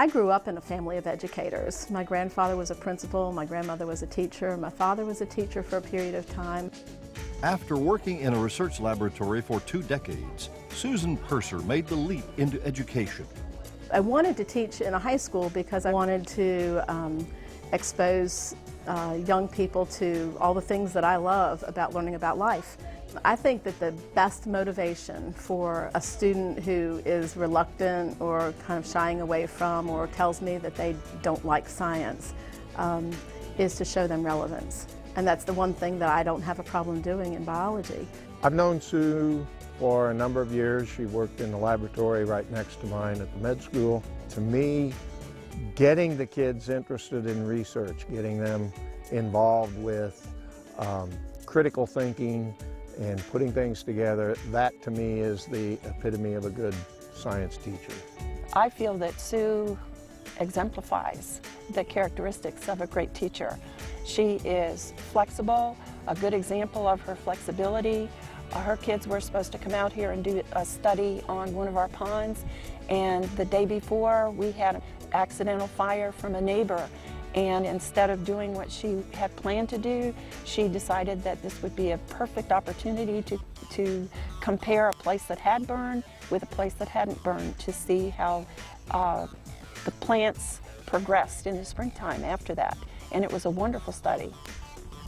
I grew up in a family of educators. My grandfather was a principal, my grandmother was a teacher, my father was a teacher for a period of time. After working in a research laboratory for 2 decades, Susan Purser made the leap into education. I wanted to teach in a high school because I wanted to expose young people to all the things that I love about learning about life. I think that the best motivation for a student who is reluctant or kind of shying away from or tells me that they don't like science is to show them relevance. And that's the one thing that I don't have a problem doing in biology. I've known Sue for a number of years. She worked in the laboratory right next to mine at the med school. To me, getting the kids interested in research, getting them involved with critical thinking and putting things together, that to me is the epitome of a good science teacher. I feel that Sue exemplifies the characteristics of a great teacher. She is flexible, a good example of her flexibility. Her kids were supposed to come out here and do a study on one of our ponds, and the day before we had an accidental fire from a neighbor, and instead of doing what she had planned to do, she decided that this would be a perfect opportunity to compare a place that had burned with a place that hadn't burned, to see how the plants progressed in the springtime after that. And it was a wonderful study.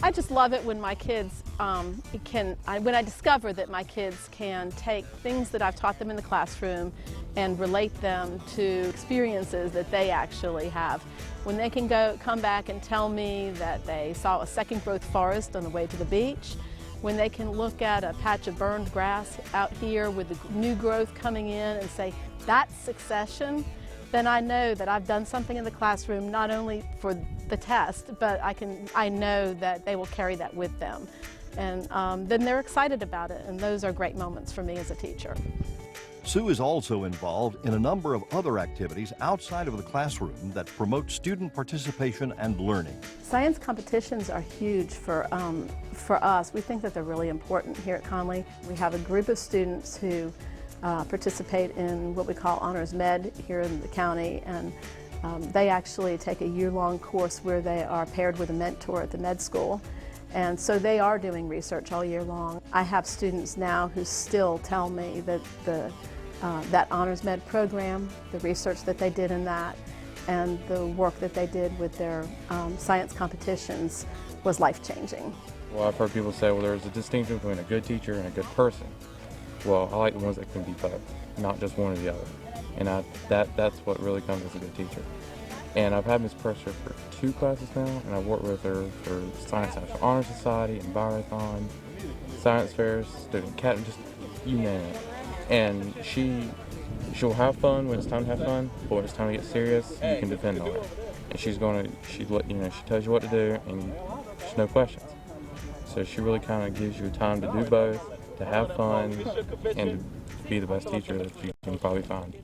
I just love it when my kids when I discover that my kids can take things that I've taught them in the classroom and relate them to experiences that they actually have. When they can come back and tell me that they saw a second growth forest on the way to the beach, when they can look at a patch of burned grass out here with the new growth coming in and say, that's succession, then I know that I've done something in the classroom, not only for the test, but I know that they will carry that with them. And then they're excited about it, and those are great moments for me as a teacher. Sue is also involved in a number of other activities outside of the classroom that promote student participation and learning. Science competitions are huge for us. We think that they're really important here at Conley. We have a group of students who participate in what we call Honors Med here in the county, and they actually take a year-long course where they are paired with a mentor at the med school, and so they are doing research all year long. I have students now who still tell me that that Honors Med program, the research that they did in that, and the work that they did with their science competitions was life-changing. Well, I've heard people say, well, there's a distinction between a good teacher and a good person. Well, I like the ones that can be both, not just one or the other. And that's what really comes as a good teacher. And I've had Ms. Purser for 2 classes now, and I've worked with her for Science National Honor Society, Envirothon, science fairs, student cat, just you name it. And she'll have fun when it's time to have fun, but when it's time to get serious, you can depend on her. And she tells you what to do, and there's no questions. So she really kind of gives you time to do both, to have fun, and to be the best teacher that you can probably find.